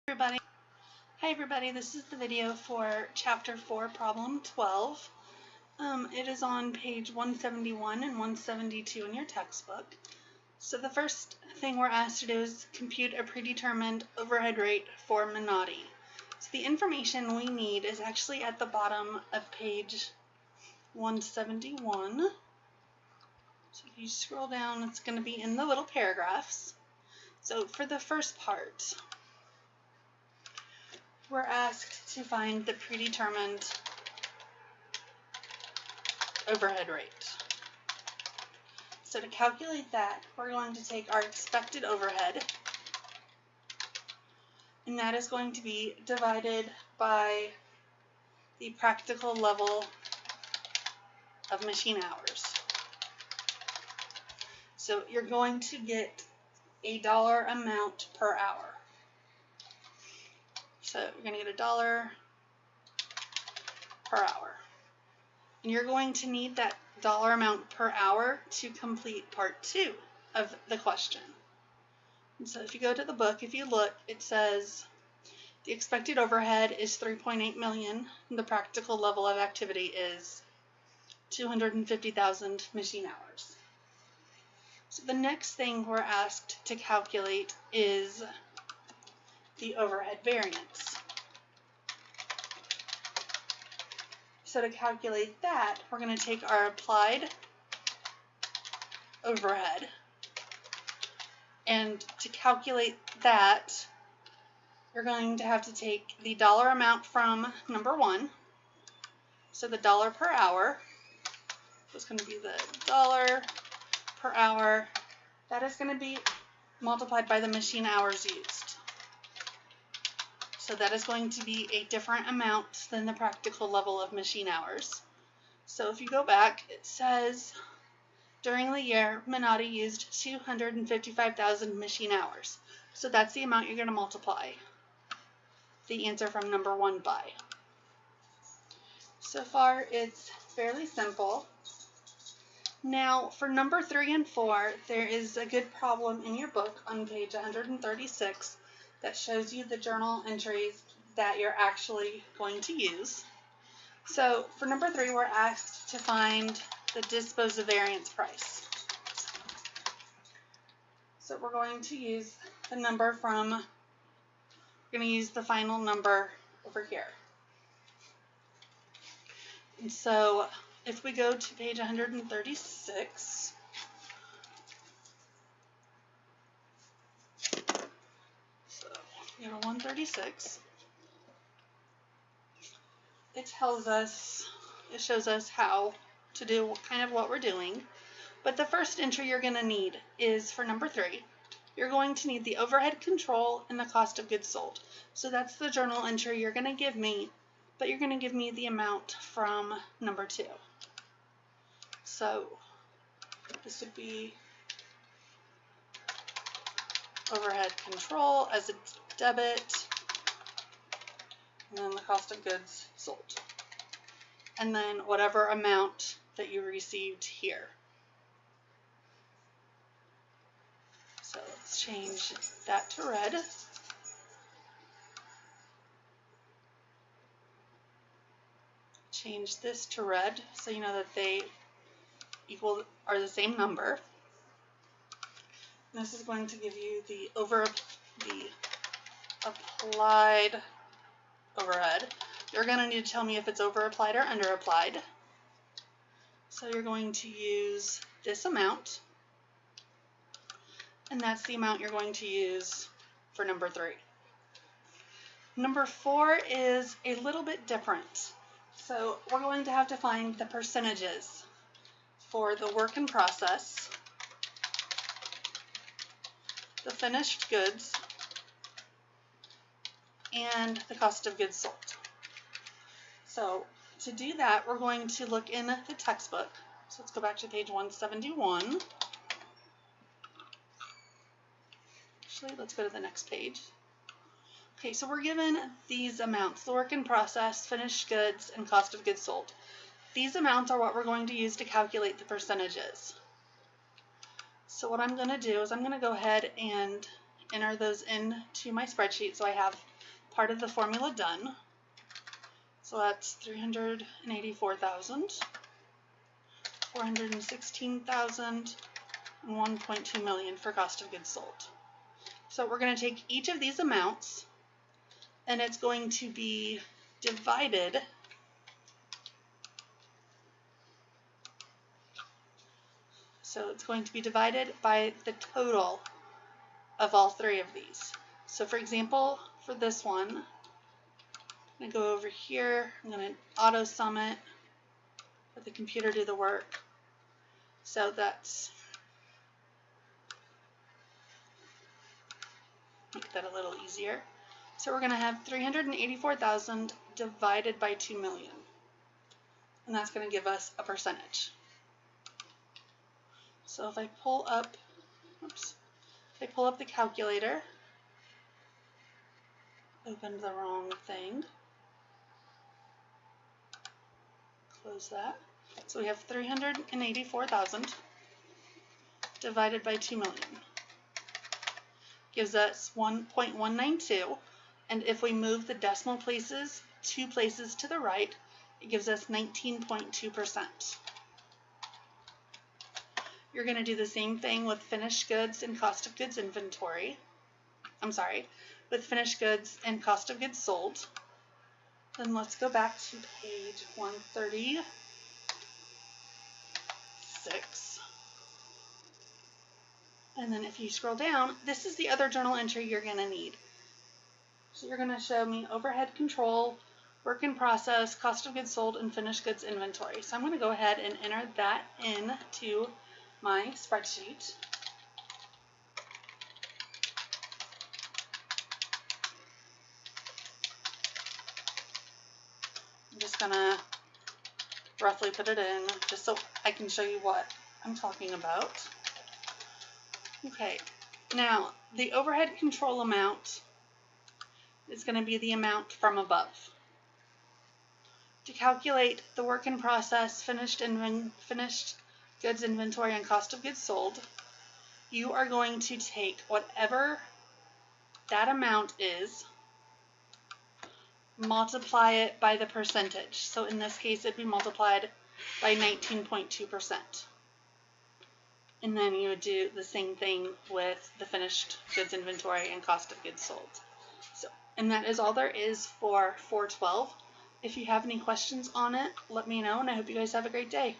Everybody. Hi everybody, this is the video for Chapter 4, Problem 12. It is on page 171 and 172 in your textbook. So the first thing we're asked to do is compute a predetermined overhead rate for Minotti. So the information we need is actually at the bottom of page 171. So if you scroll down, it's going to be in the little paragraphs. So for the first part, we're asked to find the predetermined overhead rate. So to calculate that, we're going to take our expected overhead, and that is going to be divided by the practical level of machine hours. So you're going to get a dollar amount per hour. So you're going to get $1 per hour. And you're going to need that dollar amount per hour to complete part 2 of the question. And so if you go to the book, if you look, it says the expected overhead is 3.8 million, and the practical level of activity is 250,000 machine hours. So the next thing we're asked to calculate is the overhead variance. So to calculate that, we're going to take our applied overhead, and to calculate that, you're going to have to take the dollar amount from number 1, so the dollar per hour, so it's going to be the dollar per hour, that is going to be multiplied by the machine hours used. So that is going to be a different amount than the practical level of machine hours. So if you go back, it says during the year, Minotti used 255,000 machine hours. So that's the amount you're going to multiply the answer from number 1 by. So far, it's fairly simple. Now, for number 3 and 4, there is a good problem in your book on page 136 that shows you the journal entries that you're actually going to use. So for number 3, we're asked to find the disposal variance price. So we're going to use the number from, we're going to use the final number over here. And so if we go to page 136, so we have a 136, it tells us, it shows us how to do kind of what we're doing. But the first entry you're going to need is for number 3. You're going to need the overhead control and the cost of goods sold. So that's the journal entry you're going to give me, but you're going to give me the amount from number 2. So this would be overhead control as a debit, and then the cost of goods sold, and then whatever amount that you received here. So let's change that to red. Change this to red so you know that they are the same number. And this is going to give you the applied overhead. You're going to need to tell me if it's over applied or under applied. So you're going to use this amount, and that's the amount you're going to use for number 3. Number 4 is a little bit different. So we're going to have to find the percentages for the work in process, the finished goods, and the cost of goods sold. So to do that, we're going to look in the textbook. So let's go back to page 171. Actually, let's go to the next page. Okay, so we're given these amounts, the work in process, finished goods, and cost of goods sold. These amounts are what we're going to use to calculate the percentages. So what I'm going to do is I'm going to go ahead and enter those into my spreadsheet so I have part of the formula done. So that's 384,000, 416,000, and 1.2 million for cost of goods sold. So we're going to take each of these amounts, and it's going to be divided by the total of all three of these. So for example, for this one, I'm going to go over here, I'm going to auto sum it, let the computer do the work. So that's, make that a little easier. So we're going to have 384,000 divided by 2 million. And that's going to give us a percentage. So if I pull up, the calculator, opened the wrong thing, close that. So we have 384,000 divided by 2 million. Gives us 1.192, and if we move the decimal places 2 places to the right, it gives us 19.2%. You're going to do the same thing with finished goods and cost of goods inventory. With finished goods and cost of goods sold. Then let's go back to page 136. And then if you scroll down, this is the other journal entry you're going to need. So you're going to show me overhead control, work in process, cost of goods sold, and finished goods inventory. So I'm going to go ahead and enter that into my spreadsheet. I'm just going to roughly put it in just so I can show you what I'm talking about. Okay, now the overhead control amount is going to be the amount from above. To calculate the work in process, finished goods inventory, and cost of goods sold, you are going to take whatever that amount is, multiply it by the percentage. So in this case, it'd be multiplied by 19.2%. And then you would do the same thing with the finished goods inventory and cost of goods sold. And that is all there is for 412. If you have any questions on it, let me know, and I hope you guys have a great day.